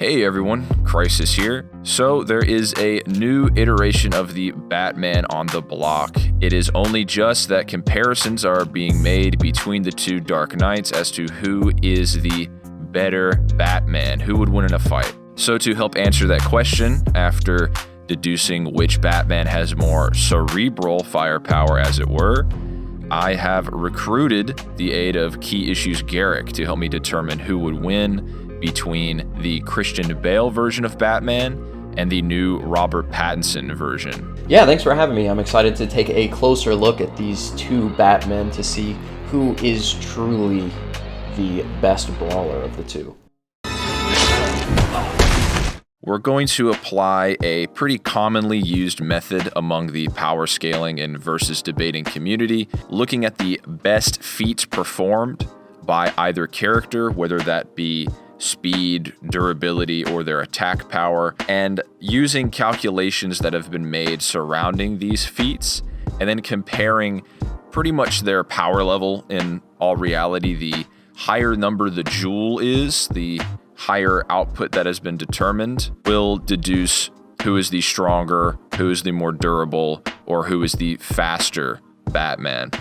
Hey everyone, Crisis here. So there is a new iteration of the Batman on the block. It is only just that comparisons are being made between the two Dark Knights as to who is the better Batman, who would win in a fight. So to help answer that question, after deducing which Batman has more cerebral firepower as it were, I have recruited the aid of Key Issues Garrick to help me determine who would win between the Christian Bale version of Batman and the new Robert Pattinson version. Yeah, thanks for having me. I'm excited to take a closer look at these two Batmen to see who is truly the best brawler of the two. We're going to apply a pretty commonly used method among the power scaling and versus debating community, looking at the best feats performed by either character, whether that be speed, durability, or their attack power, and using calculations that have been made surrounding these feats, and then comparing pretty much their power level. In all reality, the higher number the joule is, the higher output that has been determined will deduce who is the stronger, who is the more durable, or who is the faster Batman.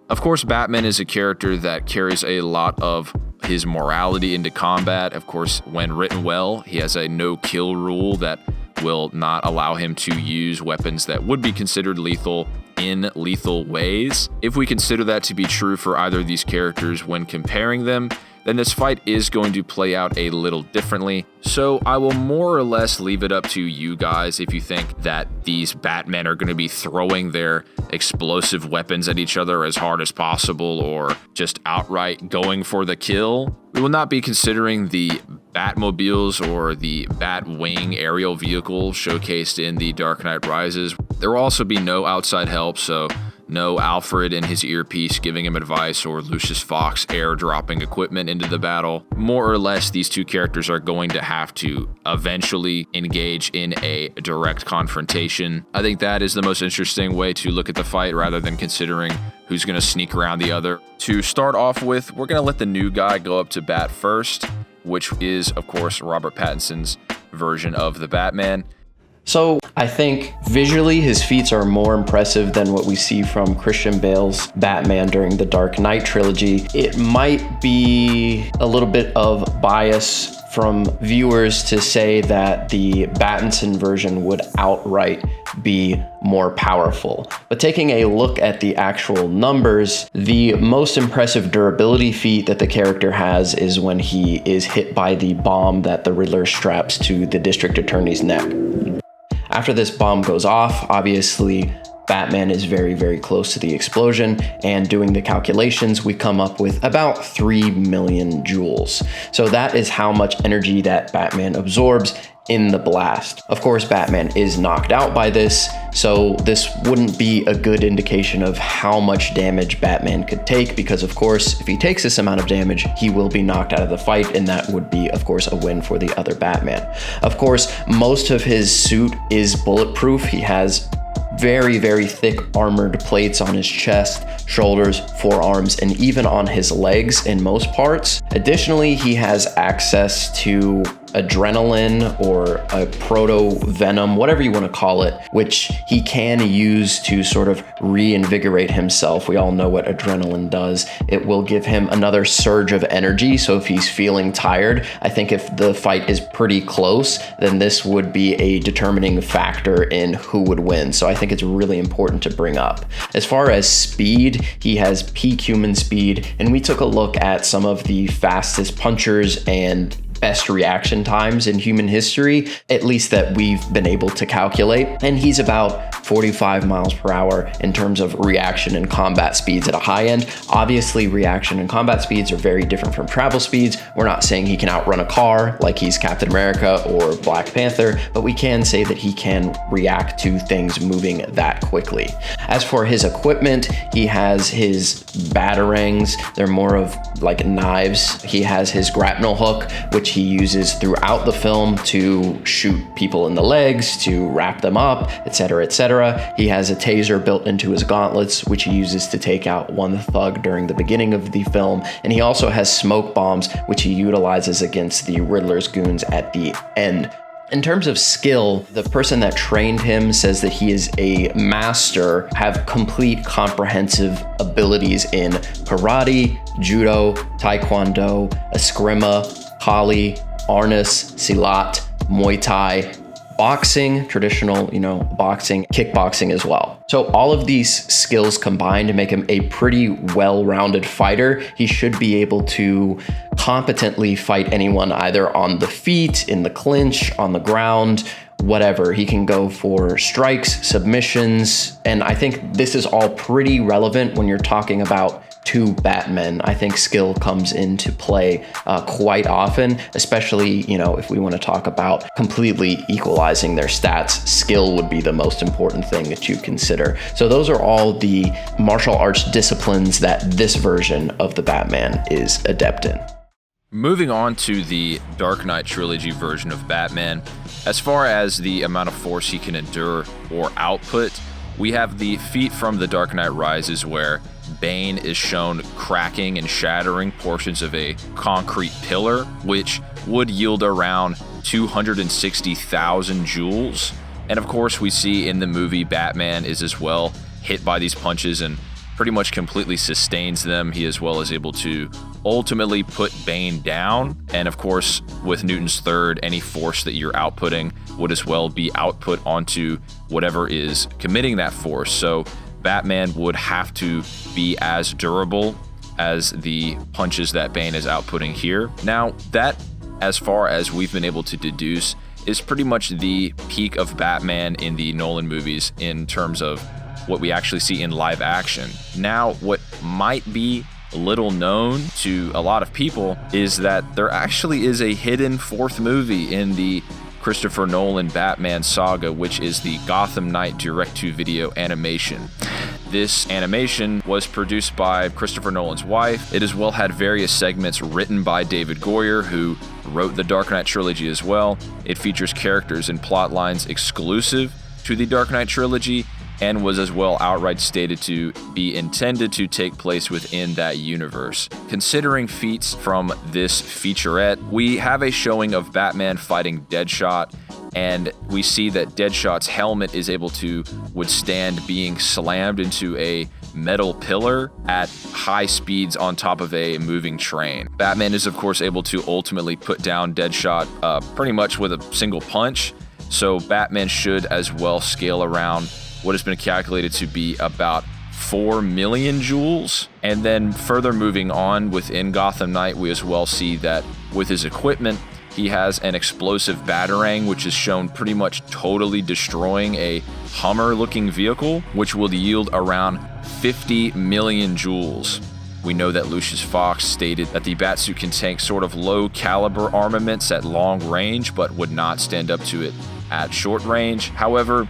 Of course, Batman is a character that carries a lot of his morality into combat. Of course, when written well, he has a no-kill rule that will not allow him to use weapons that would be considered lethal in lethal ways. If we consider that to be true for either of these characters when comparing them, then this fight is going to play out a little differently. So I will more or less leave it up to you guys if you think that these Batmen are going to be throwing their explosive weapons at each other as hard as possible or just outright going for the kill. We will not be considering the Batmobiles or the Batwing aerial vehicle showcased in The Dark Knight Rises. There will also be no outside help, so no Alfred in his earpiece giving him advice or Lucius Fox airdropping equipment into the battle. More or less, these two characters are going to have to eventually engage in a direct confrontation. I think that is the most interesting way to look at the fight rather than considering who's going to sneak around the other. To start off with, we're going to let the new guy go up to bat first, which is, of course, Robert Pattinson's version of the Batman. So I think visually his feats are more impressive than what we see from Christian Bale's Batman during the Dark Knight trilogy. It might be a little bit of bias from viewers to say that the Pattinson version would outright be more powerful. But taking a look at the actual numbers, the most impressive durability feat that the character has is when he is hit by the bomb that the Riddler straps to the district attorney's neck. After this bomb goes off, obviously, Batman is very, very close to the explosion, and doing the calculations, we come up with about 3 million joules. So that is how much energy that Batman absorbs in the blast. Of course, Batman is knocked out by this, so this wouldn't be a good indication of how much damage Batman could take, because of course, if he takes this amount of damage, he will be knocked out of the fight, and that would be, of course, a win for the other Batman. Of course, most of his suit is bulletproof. He has very, very thick armored plates on his chest, shoulders, forearms, and even on his legs in most parts. Additionally, he has access to adrenaline or a proto-venom, whatever you want to call it, which he can use to sort of reinvigorate himself. We all know what adrenaline does. It will give him another surge of energy, so if he's feeling tired, I think if the fight is pretty close, then this would be a determining factor in who would win. So I think it's really important to bring up. As far as speed, he has peak human speed, and we took a look at some of the fastest punchers and best reaction times in human history, at least that we've been able to calculate. And he's about 45 miles per hour in terms of reaction and combat speeds at a high end. Obviously, reaction and combat speeds are very different from travel speeds. We're not saying he can outrun a car like he's Captain America or Black Panther, but we can say that he can react to things moving that quickly. As for his equipment, he has his batarangs. They're more of like knives. He has his grapnel hook, which he uses throughout the film to shoot people in the legs, to wrap them up, etc., etc. camera. He has a taser built into his gauntlets, which he uses to take out one thug during the beginning of the film. And he also has smoke bombs, which he utilizes against the Riddler's goons at the end. In terms of skill, the person that trained him says that he is a master, have complete comprehensive abilities in karate, judo, taekwondo, eskrima, kali, arnis, silat, Muay Thai, boxing, traditional, boxing, kickboxing as well. So all of these skills combined make him a pretty well-rounded fighter. He should be able to competently fight anyone either on the feet, in the clinch, on the ground, whatever. He can go for strikes, submissions, and I think this is all pretty relevant when you're talking about two Batmen. I think skill comes into play quite often, especially, if we want to talk about completely equalizing their stats, skill would be the most important thing that you consider. So those are all the martial arts disciplines that this version of the Batman is adept in. Moving on to the Dark Knight trilogy version of Batman, as far as the amount of force he can endure or output, we have the feat from The Dark Knight Rises where Bane is shown cracking and shattering portions of a concrete pillar, which would yield around 260,000 joules. And of course, we see in the movie Batman is as well hit by these punches and pretty much completely sustains them. He as well is able to ultimately put Bane down. And of course, with Newton's third, any force that you're outputting would as well be output onto whatever is committing that force. So Batman would have to be as durable as the punches that Bane is outputting here. Now, that, as far as we've been able to deduce, is pretty much the peak of Batman in the Nolan movies in terms of what we actually see in live action. Now, what might be little known to a lot of people is that there actually is a hidden fourth movie in the Christopher Nolan Batman saga, which is the Gotham Knight direct-to-video animation. This animation was produced by Christopher Nolan's wife. It as well had various segments written by David Goyer, who wrote the Dark Knight trilogy as well. It features characters and plot lines exclusive to the Dark Knight trilogy, and was as well outright stated to be intended to take place within that universe. Considering feats from this featurette, we have a showing of Batman fighting Deadshot, and we see that Deadshot's helmet is able to withstand being slammed into a metal pillar at high speeds on top of a moving train. Batman is of course able to ultimately put down Deadshot pretty much with a single punch, so Batman should as well scale around what has been calculated to be about 4 million joules. And then further moving on within Gotham Knight, we as well see that with his equipment, he has an explosive batarang, which is shown pretty much totally destroying a Hummer-looking vehicle, which will yield around 50 million joules. We know that Lucius Fox stated that the Batsuit can tank sort of low-caliber armaments at long range, but would not stand up to it at short range. However,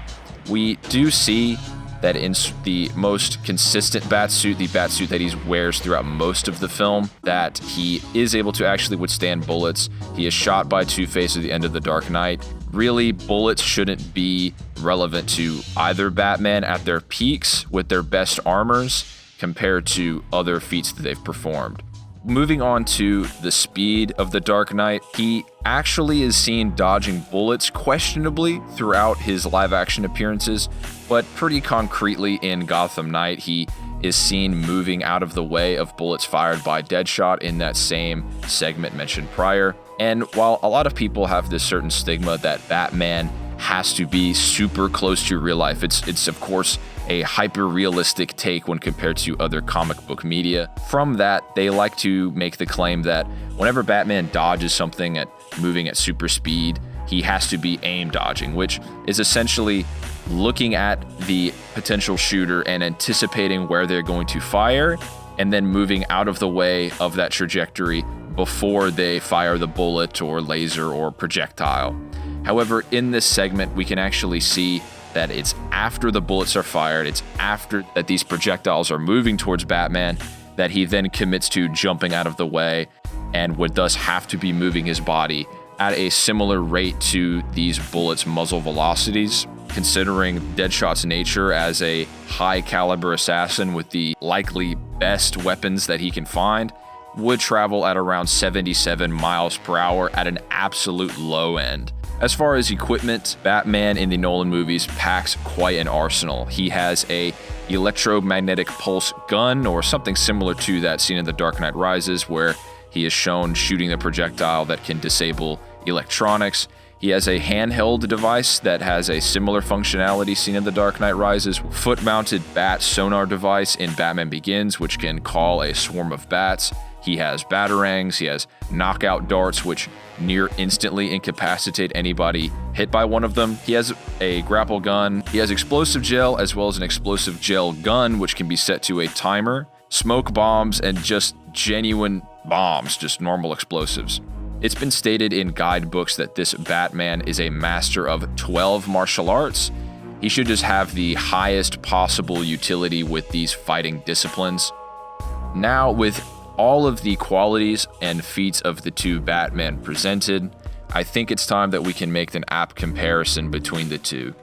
we do see that in the most consistent Batsuit, the Batsuit that he wears throughout most of the film, that he is able to actually withstand bullets. He is shot by Two-Face at the end of The Dark Knight. Really, bullets shouldn't be relevant to either Batman at their peaks with their best armors compared to other feats that they've performed. Moving on to the speed of the Dark Knight, he actually is seen dodging bullets questionably throughout his live-action appearances, but pretty concretely in Gotham Knight, he is seen moving out of the way of bullets fired by Deadshot in that same segment mentioned prior. And while a lot of people have this certain stigma that Batman has to be super close to real life, it's of course a hyper-realistic take when compared to other comic book media. From that, they like to make the claim that whenever Batman dodges something at moving at super speed, he has to be aim dodging, which is essentially looking at the potential shooter and anticipating where they're going to fire, and then moving out of the way of that trajectory before they fire the bullet or laser or projectile. However, in this segment, we can actually see that it's after the bullets are fired, it's after that these projectiles are moving towards Batman, that he then commits to jumping out of the way and would thus have to be moving his body at a similar rate to these bullets' muzzle velocities. considering Deadshot's nature as a high-caliber assassin with the likely best weapons that he can find, would travel at around 77 miles per hour at an absolute low end. As far as equipment, Batman in the Nolan movies packs quite an arsenal. He has a electromagnetic pulse gun, or something similar to that seen in The Dark Knight Rises, where he is shown shooting the projectile that can disable electronics. He has a handheld device that has a similar functionality seen in The Dark Knight Rises, foot-mounted bat sonar device in Batman Begins, which can call a swarm of bats. He has batarangs, he has knockout darts, which near instantly incapacitate anybody hit by one of them. He has a grapple gun. He has explosive gel, as well as an explosive gel gun, which can be set to a timer, smoke bombs, and just genuine bombs, just normal explosives. It's been stated in guidebooks that this Batman is a master of 12 martial arts. He should just have the highest possible utility with these fighting disciplines. Now, with all of the qualities and feats of the two Batman presented, I think it's time that we can make an apt comparison between the two.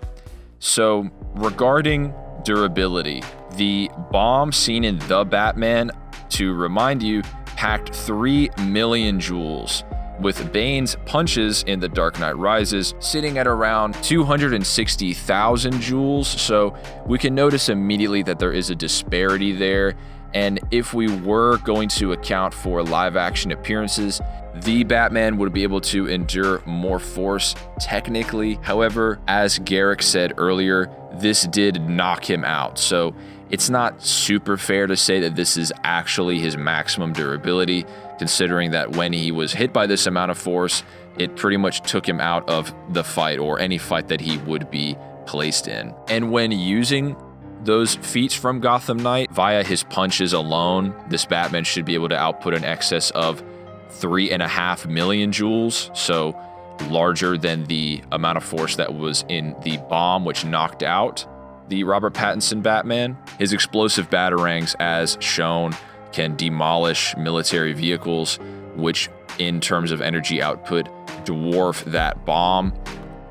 So, regarding durability, the bomb seen in The Batman, to remind you, packed 3 million joules, with Bane's punches in The Dark Knight Rises sitting at around 260,000 joules, so we can notice immediately that there is a disparity there. And if we were going to account for live action appearances, the Batman would be able to endure more force technically. However, as Garrick said earlier, this did knock him out. So it's not super fair to say that this is actually his maximum durability, considering that when he was hit by this amount of force, it pretty much took him out of the fight, or any fight that he would be placed in. And when using those feats from Gotham Knight via his punches alone, this Batman should be able to output an excess of 3.5 million joules, so larger than the amount of force that was in the bomb, which knocked out the Robert Pattinson Batman. His explosive batarangs, as shown, can demolish military vehicles, which in terms of energy output dwarf that bomb.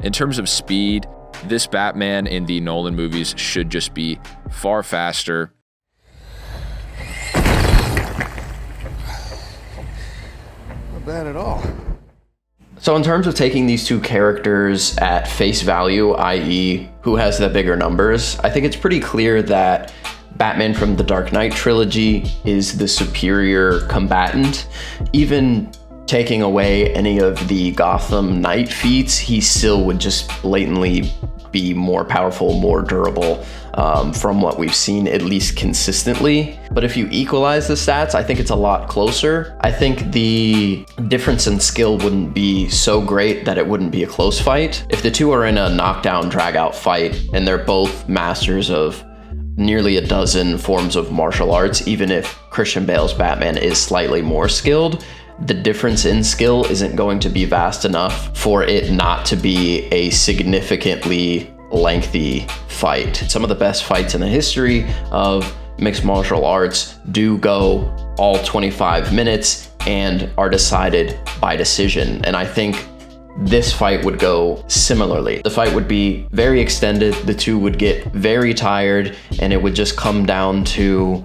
In terms of speed, this Batman in the Nolan movies should just be far faster. Not bad at all. So in terms of taking these two characters at face value, i.e. who has the bigger numbers, I think it's pretty clear that Batman from the Dark Knight trilogy is the superior combatant. Even taking away any of the Gotham Knight feats, he still would just blatantly be more powerful, more durable from what we've seen, at least consistently. But if you equalize the stats, I think it's a lot closer. I think the difference in skill wouldn't be so great that it wouldn't be a close fight. If the two are in a knockdown, drag-out fight, and they're both masters of nearly a dozen forms of martial arts, even if Christian Bale's Batman is slightly more skilled, the difference in skill isn't going to be vast enough for it not to be a significantly lengthy fight. Some of the best fights in the history of mixed martial arts do go all 25 minutes and are decided by decision. And I think this fight would go similarly. The fight would be very extended, the two would get very tired, and it would just come down to,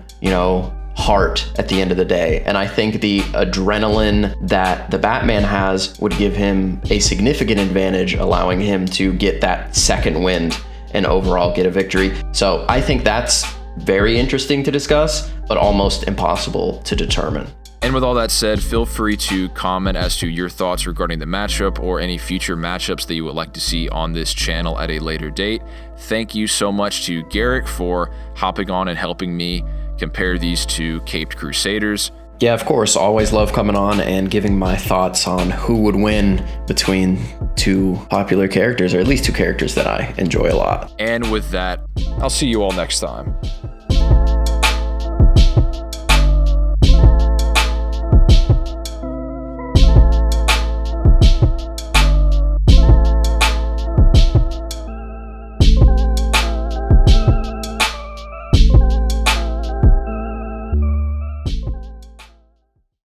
heart at the end of the day. And I think the adrenaline that the Batman has would give him a significant advantage, allowing him to get that second wind and overall get a victory. So I think that's very interesting to discuss, but almost impossible to determine. And with all that said, feel free to comment as to your thoughts regarding the matchup or any future matchups that you would like to see on this channel at a later date. Thank you so much to Garrick for hopping on and helping me compare these two Caped Crusaders. Yeah, of course. Always love coming on and giving my thoughts on who would win between two popular characters, or at least two characters that I enjoy a lot. And with that, I'll see you all next time.